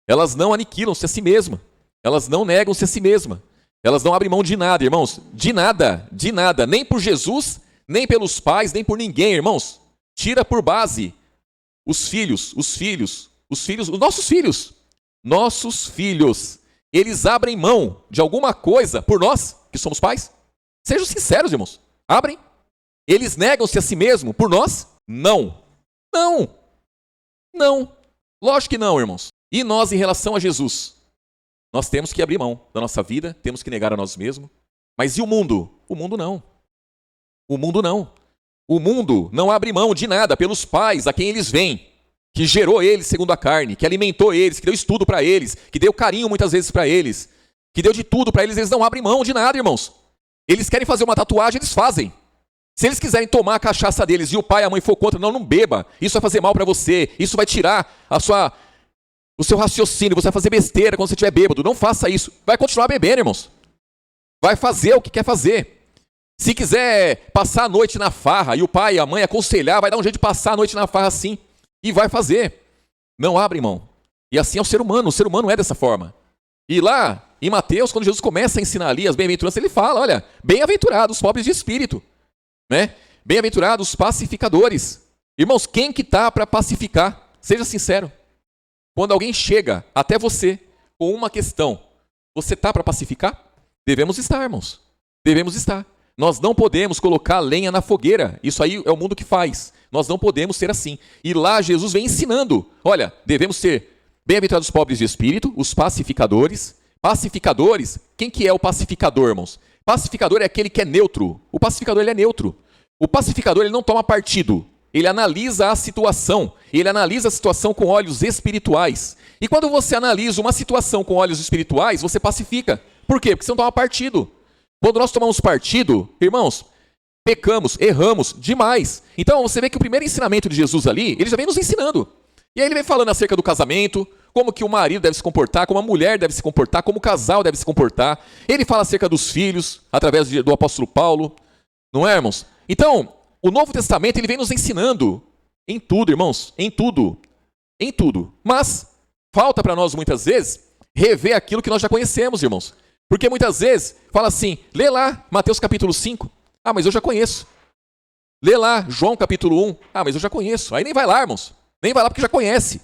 Elas não aniquilam-se a si mesmas. Elas não negam-se a si mesmas. Elas não abrem mão de nada, irmãos. De nada, de nada. Nem por Jesus, nem pelos pais, nem por ninguém, irmãos. Tira por base os nossos filhos. Eles abrem mão de alguma coisa por nós, que somos pais? Sejam sinceros, irmãos. Abrem? Eles negam-se a si mesmo por nós? Não. Não. Não. Lógico que não, irmãos. E nós, em relação a Jesus? Nós temos que abrir mão da nossa vida, temos que negar a nós mesmos. Mas e o mundo? O mundo não. O mundo não. O mundo não abre mão de nada pelos pais a quem eles vêm, que gerou eles segundo a carne, que alimentou eles, que deu estudo para eles, que deu carinho muitas vezes para eles, que deu de tudo para eles. Eles não abrem mão de nada, irmãos. Eles querem fazer uma tatuagem, eles fazem. Se eles quiserem tomar a cachaça deles e o pai e a mãe for contra, não beba. Isso vai fazer mal para você. Isso vai tirar o seu raciocínio. Você vai fazer besteira quando você estiver bêbado. Não faça isso. Vai continuar bebendo, irmãos. Vai fazer o que quer fazer. Se quiser passar a noite na farra e o pai e a mãe aconselhar, vai dar um jeito de passar a noite na farra assim. E vai fazer. Não abre mão. E assim é o ser humano. O ser humano é dessa forma. E lá, em Mateus, quando Jesus começa a ensinar ali as bem-aventuranças, ele fala, olha, bem-aventurados os pobres de espírito. Né? Bem-aventurados os pacificadores. Irmãos, quem que está para pacificar? Seja sincero. Quando alguém chega até você com uma questão, você está para pacificar? Devemos estar, irmãos. Devemos estar. Nós não podemos colocar lenha na fogueira. Isso aí é o mundo que faz. Nós não podemos ser assim. E lá Jesus vem ensinando. Olha, devemos ser bem-aventurados os pobres de espírito, os pacificadores. Pacificadores, quem que é o pacificador, irmãos? Pacificador é aquele que é neutro. O pacificador, ele é neutro. O pacificador, ele não toma partido. Ele analisa a situação. Ele analisa a situação com olhos espirituais. E quando você analisa uma situação com olhos espirituais, você pacifica. Por quê? Porque você não toma partido. Quando nós tomamos partido, irmãos, pecamos, erramos demais. Então você vê que o primeiro ensinamento de Jesus ali, ele já vem nos ensinando. E aí ele vem falando acerca do casamento, como que o marido deve se comportar, como a mulher deve se comportar, como o casal deve se comportar. Ele fala acerca dos filhos, através do apóstolo Paulo. Não é, irmãos? Então, o Novo Testamento ele vem nos ensinando em tudo, irmãos, em tudo. Em tudo. Mas falta para nós, muitas vezes, rever aquilo que nós já conhecemos, irmãos. Porque muitas vezes fala assim, lê lá Mateus capítulo 5. Ah, mas eu já conheço. Lê lá João capítulo 1. Ah, mas eu já conheço. Aí nem vai lá, irmãos. Nem vai lá porque já conhece.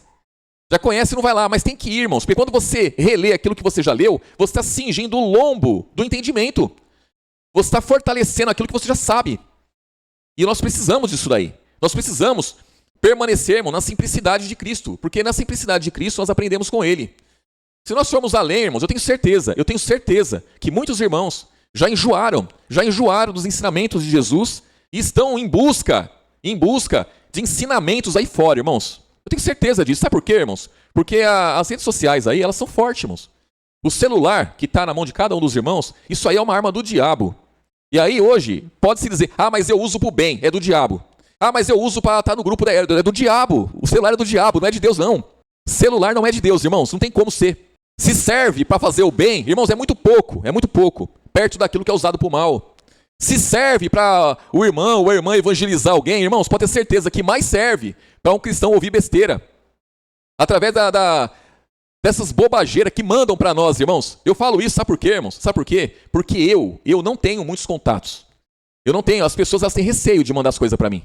Já conhece e não vai lá, mas tem que ir, irmãos. Porque quando você relê aquilo que você já leu, você está cingindo o lombo do entendimento. Você está fortalecendo aquilo que você já sabe. E nós precisamos disso daí. Nós precisamos permanecermos na simplicidade de Cristo. Porque na simplicidade de Cristo nós aprendemos com Ele. Se nós formos além, irmãos, eu tenho certeza que muitos irmãos já enjoaram dos ensinamentos de Jesus e estão em busca de ensinamentos aí fora, irmãos. Eu tenho certeza disso. Sabe por quê, irmãos? Porque as redes sociais aí, elas são fortes, irmãos. O celular que está na mão de cada um dos irmãos, isso aí é uma arma do diabo. E aí hoje, pode-se dizer, ah, mas eu uso para o bem, é do diabo. Ah, mas eu uso para estar no grupo, é do diabo. O celular é do diabo, não é de Deus, não. Celular não é de Deus, irmãos, não tem como ser. Se serve para fazer o bem, irmãos, é muito pouco, perto daquilo que é usado para o mal. Se serve para o irmão ou a irmã evangelizar alguém, irmãos, pode ter certeza que mais serve para um cristão ouvir besteira. Através dessas bobageiras que mandam para nós, irmãos. Eu falo isso, sabe por quê, irmãos? Sabe por quê? Porque eu não tenho muitos contatos. Eu não tenho, as pessoas elas têm receio de mandar as coisas para mim.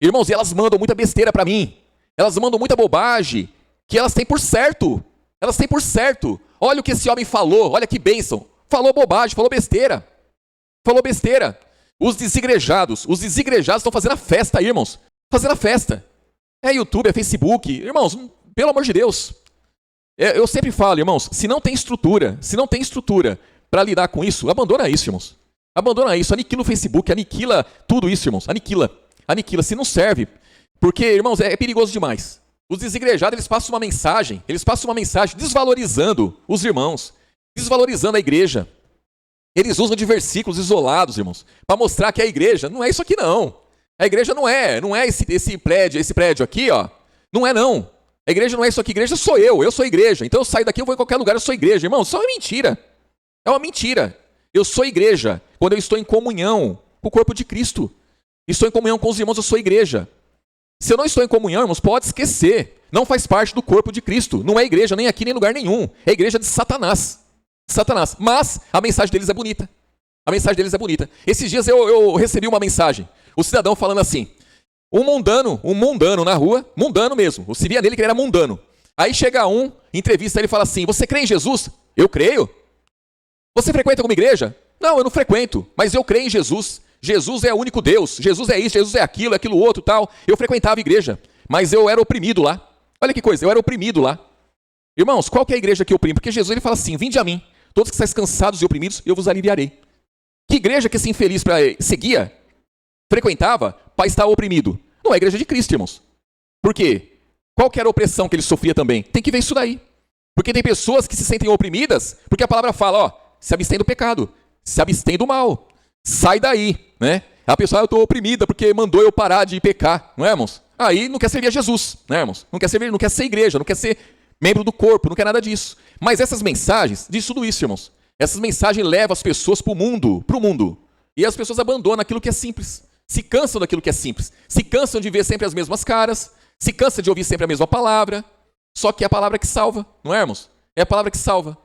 Irmãos, e elas mandam muita besteira para mim. Elas mandam muita bobagem que elas têm por certo. Elas têm por certo. Olha o que esse homem falou, olha que bênção. Falou bobagem, falou besteira. Falou besteira. Os desigrejados estão fazendo a festa aí, irmãos. Fazendo a festa. É YouTube, é Facebook. Irmãos, pelo amor de Deus. Eu sempre falo, irmãos, se não tem estrutura para lidar com isso, abandona isso, irmãos. Abandona isso, aniquila o Facebook, aniquila tudo isso, irmãos. Aniquila, se não serve. Porque, irmãos, é perigoso demais. Os desigrejados, eles passam uma mensagem desvalorizando os irmãos, desvalorizando a igreja. Eles usam de versículos isolados, irmãos, para mostrar que a igreja não é isso aqui, não. A igreja não é esse prédio aqui, ó. Não é, não. A igreja não é isso aqui, a igreja sou eu sou a igreja. Então eu saio daqui, eu vou em qualquer lugar, eu sou a igreja. Irmão, isso é uma mentira. É uma mentira. Eu sou a igreja quando eu estou em comunhão com o corpo de Cristo. Estou em comunhão com os irmãos, eu sou a igreja. Se eu não estou em comunhão, irmãos, pode esquecer. Não faz parte do corpo de Cristo. Não é igreja nem aqui, nem lugar nenhum. É igreja de Satanás. Mas a mensagem deles é bonita. Esses dias eu recebi uma mensagem. O cidadão falando assim, um mundano na rua, mundano mesmo. Você via nele que ele era mundano. Aí chega entrevista ele e fala assim, você crê em Jesus? Eu creio. Você frequenta alguma igreja? Não, eu não frequento, mas eu creio em Jesus. Jesus é o único Deus. Jesus é isso, Jesus é aquilo outro, tal. Eu frequentava a igreja, mas eu era oprimido lá. Olha que coisa, eu era oprimido lá. Irmãos, qual que é a igreja que oprime? Porque Jesus ele fala assim, vinde a mim, todos que estáis cansados e oprimidos, eu vos aliviarei. Que igreja que esse infeliz seguia, frequentava, para estar oprimido? Não é a igreja de Cristo, irmãos. Por quê? Qual que era a opressão que ele sofria também? Tem que ver isso daí. Porque tem pessoas que se sentem oprimidas, porque a palavra fala, ó, se abstém do pecado, se abstém do mal, sai daí, né? A pessoa, eu estou oprimida porque mandou eu parar de pecar, não é, irmãos? Aí não quer servir a Jesus, né, irmãos? Não quer ser igreja, não quer ser membro do corpo, não quer nada disso. Mas essas mensagens, diz tudo isso, irmãos. Essas mensagens levam as pessoas para o mundo. E as pessoas abandonam aquilo que é simples. Se cansam daquilo que é simples. Se cansam de ver sempre as mesmas caras. Se cansam de ouvir sempre a mesma palavra. Só que é a palavra que salva, não é, irmãos? É a palavra que salva.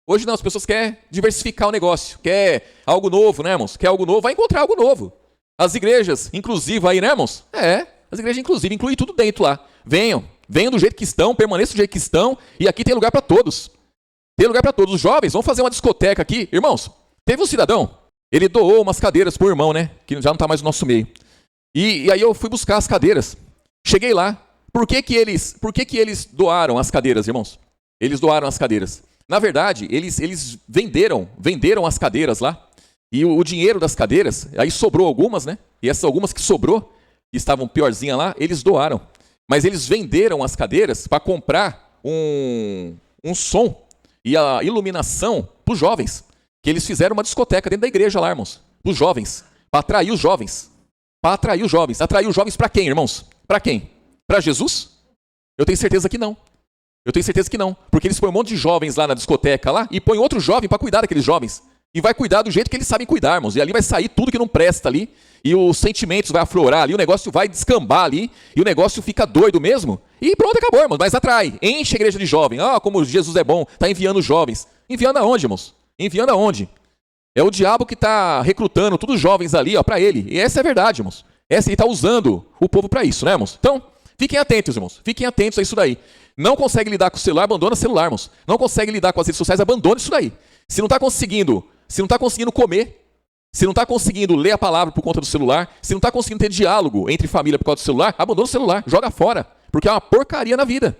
Hoje não, as pessoas querem diversificar o negócio. Quer algo novo, né, irmãos? Quer algo novo, vai encontrar algo novo. As igrejas, inclusive aí, né, irmãos? As igrejas inclusive, inclui tudo dentro lá. Venham do jeito que estão, permaneçam do jeito que estão. E aqui tem lugar para todos. Tem lugar para todos. Os jovens, vamos fazer uma discoteca aqui. Irmãos, teve um cidadão, ele doou umas cadeiras pro irmão, né? Que já não está mais no nosso meio. E aí eu fui buscar as cadeiras. Cheguei lá. Por que que eles doaram as cadeiras, irmãos? Eles doaram as cadeiras. Na verdade, eles venderam as cadeiras lá. E o dinheiro das cadeiras, aí sobrou algumas, né? E essas algumas que sobrou, que estavam piorzinha lá, eles doaram. Mas eles venderam as cadeiras para comprar um som e a iluminação para os jovens. Que eles fizeram uma discoteca dentro da igreja lá, irmãos. Para os jovens. Para atrair os jovens. Para atrair os jovens. Atrair os jovens para quem, irmãos? Para quem? Para Jesus? Eu tenho certeza que não. Eu tenho certeza que não. Porque eles põem um monte de jovens lá na discoteca lá e põem outro jovem para cuidar daqueles jovens. E vai cuidar do jeito que eles sabem cuidar, irmãos. E ali vai sair tudo que não presta ali. E os sentimentos vai aflorar ali, o negócio vai descambar ali. E o negócio fica doido mesmo. E pronto, acabou, irmãos. Mas atrai. Enche a igreja de jovem. Ah, como Jesus é bom. Está enviando jovens. Enviando aonde, irmãos? Enviando aonde? É o diabo que está recrutando todos os jovens ali, ó, para ele. E essa é a verdade, irmãos. Ele está usando o povo para isso, né, irmãos? Então, fiquem atentos, irmãos. Fiquem atentos a isso daí. Não consegue lidar com o celular, abandona o celular, irmãos. Não consegue lidar com as redes sociais, abandona isso daí. Se não está conseguindo comer, se não está conseguindo ler a palavra por conta do celular, se não está conseguindo ter diálogo entre família por causa do celular, abandona o celular, joga fora. Porque é uma porcaria na vida.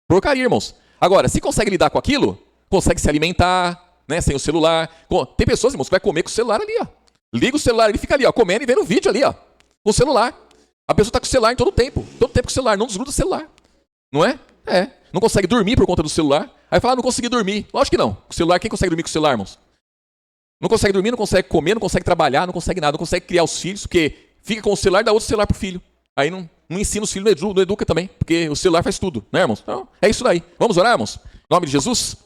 Porcaria, irmãos. Agora, se consegue lidar com aquilo, consegue se alimentar, né, sem o celular. Tem pessoas, irmãos, que vai comer com o celular ali, ó. Liga o celular, ele fica ali, ó, comendo e vendo o vídeo ali, ó, com o celular. A pessoa está com o celular em todo o tempo com o celular, não desgruda o celular. Não é? É. Não consegue dormir por conta do celular. Aí fala, não consegui dormir. Lógico que não. Com o celular, quem consegue dormir com o celular, irmãos? Não consegue dormir, não consegue comer, não consegue trabalhar, não consegue nada, não consegue criar os filhos, porque fica com o celular e dá outro celular pro filho. Aí não ensina os filhos, não educa também, porque o celular faz tudo, né, irmãos? Então, é isso daí. Vamos orar, irmãos? Em nome de Jesus?